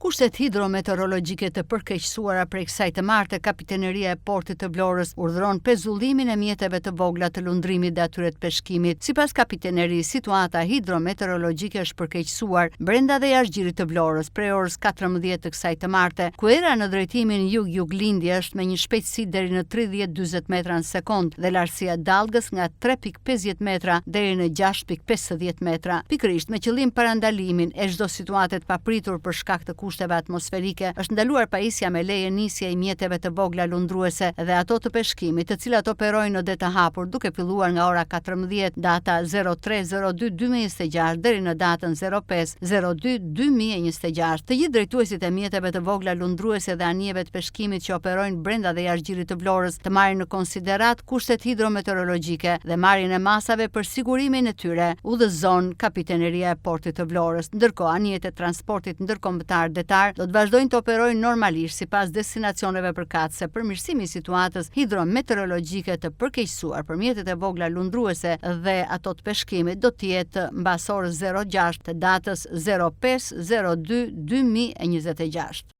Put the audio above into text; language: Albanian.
kushtet hidrometeorologjike të përkeqësuara prej kësaj të martë, Kapiteneria e Portit të Vlorës urdhëron pezullimin e mjeteve të vogla të lundrimit dhe atyre të peshkimit. Sipas kapitenerisë, situata hidrometeorologjike është përkeqësuar brenda dhe jashtë gjirit të Vlorës prej orës 14 të kësaj të martë, ku era në drejtimin jug-juglindje është me një shpejtësi deri në 30-40 metra në sekond dhe lartësia dallgës nga 3.50 metra deri në 6.50 metra. Pikërisht me qëllim parandalimin e çdo situate të papritur për shkak të kushteve atmosferike, është ndaluar pajisja me leje nisje i mjeteve të vogla lundruese dhe ato të peshkimit, të cilat operojnë në det të hapur, duke filluar nga ora 14 data 03/02/2026 deri në datën 05/02/2026. Të gjithë drejtuesit e mjeteve të vogla lundruese dhe anijeve të peshkimit që operojnë brenda dhe jashtë gjirit të Vlorës të marrin në konsiderat kushtet hidrometeorologjike dhe marrjen e masave për sigurimin e tyre, udhëzon Kapiteneria e Portit të Vlorës. Ndërkohë, anijet e transportit ndërkombëtar detar do të vazhdojnë të operojnë normalisht sipas destinacioneve përkatëse. Përmirësimi i situatës hidrometeorologjike të përkeqësuar për mjetet e vogla lundruese dhe ato të peshkimit do të jetë mbas orës 06 të datës 05/02/2026.